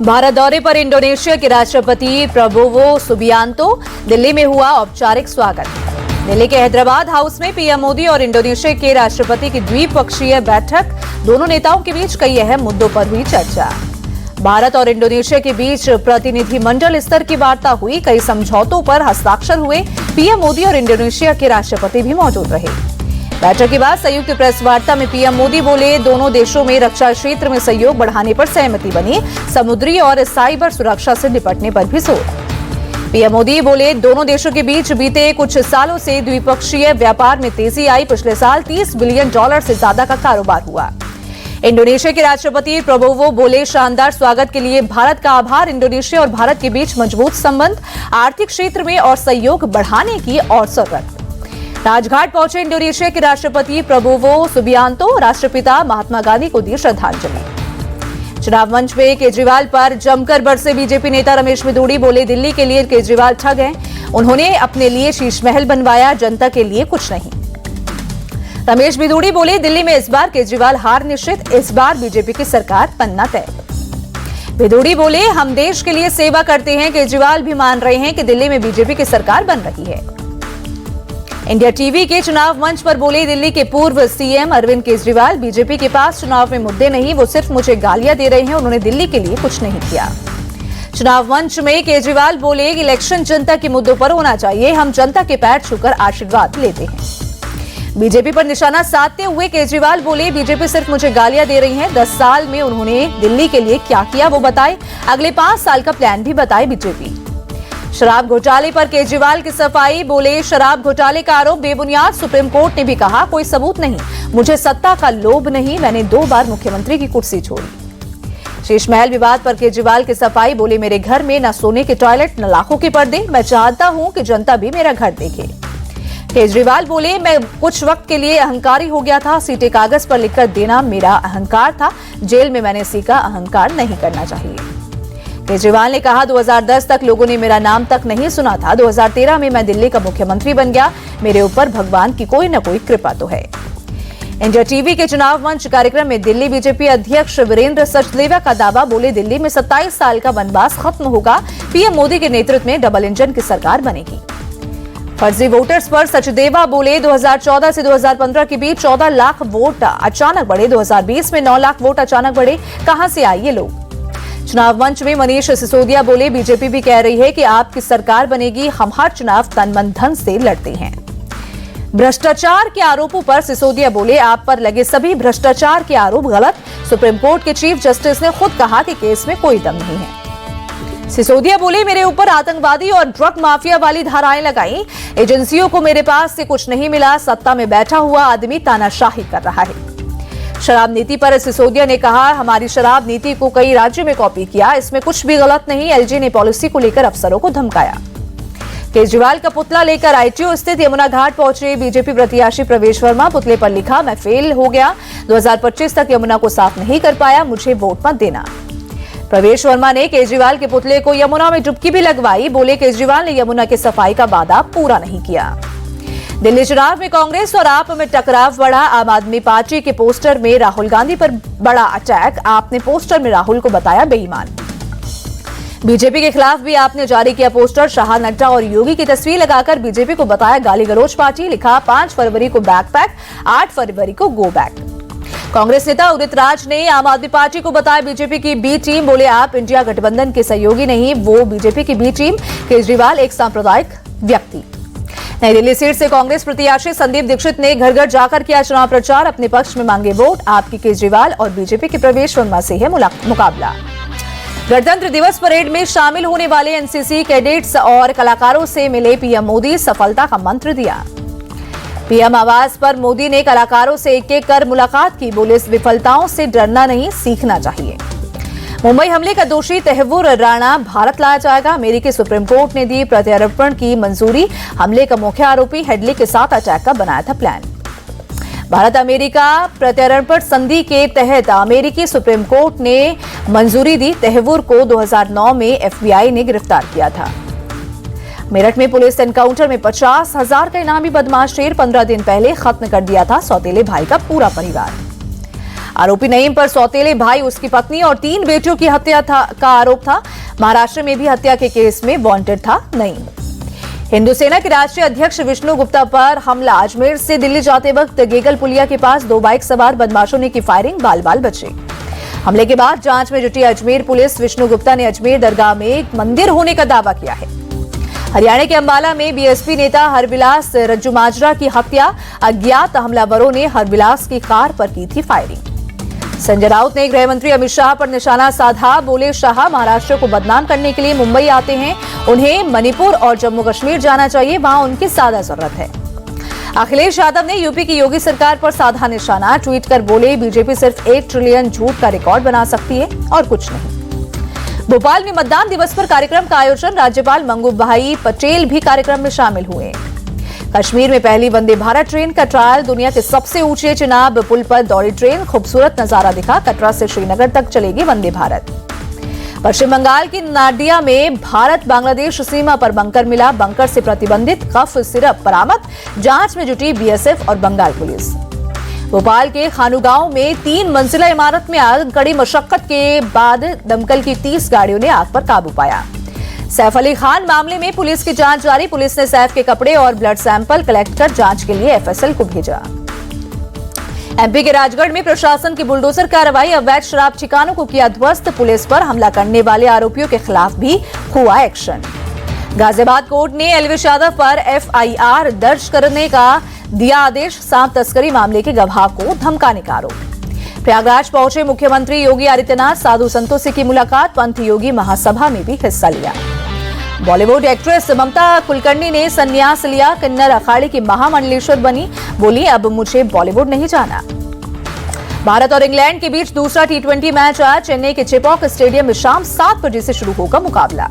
भारत दौरे पर इंडोनेशिया के राष्ट्रपति प्रबोवो सुबियांतो। दिल्ली में हुआ औपचारिक स्वागत। दिल्ली के हैदराबाद हाउस में पीएम मोदी और इंडोनेशिया के राष्ट्रपति की द्विपक्षीय बैठक। दोनों नेताओं के बीच कई अहम मुद्दों पर हुई चर्चा। भारत और इंडोनेशिया के बीच प्रतिनिधिमंडल स्तर की वार्ता हुई। कई समझौतों पर हस्ताक्षर हुए। पीएम मोदी और इंडोनेशिया के राष्ट्रपति भी मौजूद रहे। बैठक के बाद संयुक्त प्रेस वार्ता में पीएम मोदी बोले, दोनों देशों में रक्षा क्षेत्र में सहयोग बढ़ाने पर सहमति बनी। समुद्री और साइबर सुरक्षा से निपटने पर भी जोर। पीएम मोदी बोले, दोनों देशों के बीच बीते कुछ सालों से द्विपक्षीय व्यापार में तेजी आई। पिछले साल $30 बिलियन से ज्यादा का कारोबार हुआ। इंडोनेशिया के राष्ट्रपति प्रबोवो बोले, शानदार स्वागत के लिए भारत का आभार। इंडोनेशिया और भारत के बीच मजबूत संबंध, आर्थिक क्षेत्र में और सहयोग बढ़ाने की और जरूरत। राजघाट पहुंचे इंडोनेशिया के राष्ट्रपति प्रबोवो सुबियांतो। राष्ट्रपिता महात्मा गांधी को दी श्रद्धांजलि। चुनाव मंच में केजरीवाल पर जमकर बरसे बीजेपी नेता रमेश बिधूड़ी। बोले, दिल्ली के लिए केजरीवाल ठग हैं। उन्होंने अपने लिए शीश महल बनवाया, जनता के लिए कुछ नहीं। रमेश बिधूड़ी बोले, दिल्ली में इस बार केजरीवाल हार निश्चित। इस बार बीजेपी की सरकार बनना तय। बिधूड़ी बोले, हम देश के लिए सेवा करते हैं। केजरीवाल भी मान रहे हैं कि दिल्ली में बीजेपी की सरकार बन रही है। इंडिया टीवी के चुनाव मंच पर बोले, दिल्ली के पूर्व सीएम अरविंद केजरीवाल, बीजेपी के पास चुनाव में मुद्दे नहीं, वो सिर्फ मुझे गालियां दे रहे हैं। उन्होंने दिल्ली के लिए कुछ नहीं किया। चुनाव मंच में केजरीवाल बोले, इलेक्शन जनता के मुद्दों पर होना चाहिए। हम जनता के पैर छूकर आशीर्वाद लेते हैं। बीजेपी पर निशाना साधते हुए केजरीवाल बोले, बीजेपी सिर्फ मुझे गालियां दे रही है। 10 साल में उन्होंने दिल्ली के लिए क्या किया वो बताए। अगले 5 साल का प्लान भी बताए बीजेपी। शराब घोटाले पर केजरीवाल की सफाई। बोले, शराब घोटाले का आरोप बेबुनियाद। सुप्रीम कोर्ट ने भी कहा, कोई सबूत नहीं। मुझे सत्ता का लोभ नहीं, मैंने 2 बार मुख्यमंत्री की कुर्सी छोड़ी। शीश महल विवाद पर केजरीवाल की सफाई। बोले, मेरे घर में न सोने के टॉयलेट न लाखों के पर्दे। मैं चाहता हूं कि जनता भी मेरा घर देखे। केजरीवाल बोले, मैं कुछ वक्त के लिए अहंकारी हो गया था। सीटें कागज पर लिखकर देना मेरा अहंकार था। जेल में मैंने सीखा, अहंकार नहीं करना चाहिए। केजरीवाल ने कहा, 2010 तक लोगों ने मेरा नाम तक नहीं सुना था। 2013 में मैं दिल्ली का मुख्यमंत्री बन गया। मेरे ऊपर भगवान की कोई न कोई कृपा तो है। इंडिया टीवी के चुनाव मंच कार्यक्रम में दिल्ली बीजेपी अध्यक्ष वीरेंद्र सचदेवा का दावा। बोले, दिल्ली में 27 साल का वनवास खत्म होगा। पीएम मोदी के नेतृत्व में डबल इंजन की सरकार बनेगी। फर्जी वोटर्स पर सचदेवा बोले, 2014 से 2015 के बीच 14 लाख वोट अचानक बढ़े। 2020 में 9 लाख वोट अचानक बढ़े। कहां से आए ये लोग? चुनाव मंच में मनीष सिसोदिया बोले, बीजेपी भी कह रही है कि आपकी सरकार बनेगी। हम हर चुनाव तन मन धन से लड़ते हैं। भ्रष्टाचार के आरोपों पर सिसोदिया बोले, आप पर लगे सभी भ्रष्टाचार के आरोप गलत। सुप्रीम कोर्ट के चीफ जस्टिस ने खुद कहा कि केस में कोई दम नहीं है। सिसोदिया बोले, मेरे ऊपर आतंकवादी और ड्रग माफिया वाली धाराएं लगाई। एजेंसियों को मेरे पास से कुछ नहीं मिला। सत्ता में बैठा हुआ आदमी तानाशाही कर रहा है। शराब नीति पर सिसोदिया ने कहा, हमारी शराब नीति को कई राज्यों में कॉपी किया। इसमें कुछ भी गलत नहीं। एलजी ने पॉलिसी को लेकर अफसरों को धमकाया। केजरीवाल का पुतला लेकर आईटीओ स्थित यमुना घाट पहुंचे बीजेपी प्रत्याशी प्रवेश वर्मा। पुतले पर लिखा, मैं फेल हो गया। 2025 तक यमुना को साफ नहीं कर पाया। मुझे वोट मत देना। प्रवेश वर्मा ने केजरीवाल के पुतले को यमुना में डुबकी भी लगवाई। बोले, केजरीवाल ने यमुना की सफाई का वादा पूरा नहीं किया। दिल्ली चुनाव में कांग्रेस और आप में टकराव बढ़ा। आम आदमी पार्टी के पोस्टर में राहुल गांधी पर बड़ा अटैक। आपने पोस्टर में राहुल को बताया बेईमान। बीजेपी के खिलाफ भी आपने जारी किया पोस्टर। शाह, नड्डा और योगी की तस्वीर लगाकर बीजेपी को बताया गाली गलौज पार्टी। लिखा, 5 फरवरी को बैकपैक, 8 फरवरी को गो बैक। कांग्रेस नेता उदित राज ने आम आदमी पार्टी को बताया बीजेपी की बी टीम। बोले, आप इंडिया गठबंधन के सहयोगी नहीं, वो बीजेपी की बी टीम। केजरीवाल एक सांप्रदायिक व्यक्ति। नई दिल्ली सीट से कांग्रेस प्रत्याशी संदीप दीक्षित ने घर घर जाकर किया चुनाव प्रचार। अपने पक्ष में मांगे वोट। आपकी केजरीवाल और बीजेपी के प्रवेश वर्मा से है मुकाबला। गणतंत्र दिवस परेड में शामिल होने वाले एनसीसी कैडेट्स और कलाकारों से मिले पीएम मोदी। सफलता का मंत्र दिया। पीएम आवास पर मोदी ने कलाकारों से एक-एक कर मुलाकात की। बोले, विफलताओं से डरना नहीं, सीखना चाहिए। मुंबई हमले का दोषी तैमूर राणा भारत लाया जाएगा। अमेरिकी सुप्रीम कोर्ट ने दी प्रत्यार्पण की मंजूरी। हमले का मुख्य आरोपी हेडली के साथ अटैक का बनाया था प्लान। भारत अमेरिका प्रत्यार्पण संधि के तहत अमेरिकी सुप्रीम कोर्ट ने मंजूरी दी। तैमूर को 2009 में एफबीआई ने गिरफ्तार किया था। मेरठ में पुलिस एनकाउंटर में 50,000 का इनामी बदमाश शेर 15 दिन पहले खत्म कर दिया था सौतेले भाई का पूरा परिवार। आरोपी नईम पर सौतेले भाई, उसकी पत्नी और 3 बेटियों की हत्या का आरोप था। महाराष्ट्र में भी हत्या के केस में वांटेड था नईम। हिंदू सेना के राष्ट्रीय अध्यक्ष विष्णु गुप्ता पर हमला। अजमेर से दिल्ली जाते वक्त गेगल पुलिया के पास 2 बाइक सवार बदमाशों ने की फायरिंग, बाल बाल बचे। हमले के बाद जांच में जुटी अजमेर पुलिस। विष्णु गुप्ता ने अजमेर दरगाह में एक मंदिर होने का दावा किया है। हरियाणा के अंबाला में बीएसपी नेता हरविलास रज्जुमाजरा की हत्या। अज्ञात हमलावरों ने हरविलास की कार पर की थी फायरिंग। संजय राउत ने गृह मंत्री अमित शाह पर निशाना साधा। बोले, शाह महाराष्ट्र को बदनाम करने के लिए मुंबई आते हैं, उन्हें मणिपुर और जम्मू कश्मीर जाना चाहिए, वहां उनकी ज्यादा जरूरत है। अखिलेश यादव ने यूपी की योगी सरकार पर साधा निशाना। ट्वीट कर बोले, बीजेपी सिर्फ 1 ट्रिलियन झूठ का रिकॉर्ड बना सकती है और कुछ नहीं। भोपाल में मतदान दिवस पर कार्यक्रम का आयोजन। राज्यपाल मंगू भाई पटेल भी कार्यक्रम में शामिल हुए। कश्मीर में पहली वंदे भारत ट्रेन का ट्रायल। दुनिया के सबसे ऊंचे चिनाब पुल पर दौड़ी ट्रेन, खूबसूरत नजारा दिखा। कटरा से श्रीनगर तक चलेगी वंदे भारत। पश्चिम बंगाल की नाडिया में भारत बांग्लादेश सीमा पर बंकर मिला। बंकर से प्रतिबंधित कफ सिरप बरामद। जांच में जुटी बीएसएफ और बंगाल पुलिस। भोपाल के खानूगांव में 3 मंजिला इमारत में आग। कड़ी मशक्कत के बाद दमकल की 30 गाड़ियों ने आग पर काबू पाया। सैफ अली खान मामले में पुलिस की जांच जारी। पुलिस ने सैफ के कपड़े और ब्लड सैंपल कलेक्ट कर जांच के लिए एफएसएल को भेजा। एमपी के राजगढ़ में प्रशासन की बुलडोजर कार्रवाई। अवैध शराब ठिकानों को किया ध्वस्त। पुलिस पर हमला करने वाले आरोपियों के खिलाफ भी हुआ एक्शन। गाजियाबाद कोर्ट ने एलविश यादव पर एफआईआर दर्ज करने का दिया आदेश। सांप तस्करी मामले के गवाह को धमकाने का आरोप। प्रयागराज पहुंचे मुख्यमंत्री योगी आदित्यनाथ। साधु संतों से की मुलाकात। पंथ योगी महासभा में भी हिस्सा लिया। बॉलीवुड एक्ट्रेस ममता कुलकर्णी ने संन्यास लिया। किन्नर अखाड़े की महामंडलेश्वर बनी। बोली, अब मुझे बॉलीवुड नहीं जाना। भारत और इंग्लैंड के बीच दूसरा T20 मैच आज चेन्नई के चेपॉक स्टेडियम में शाम 7 बजे से शुरू होगा मुकाबला।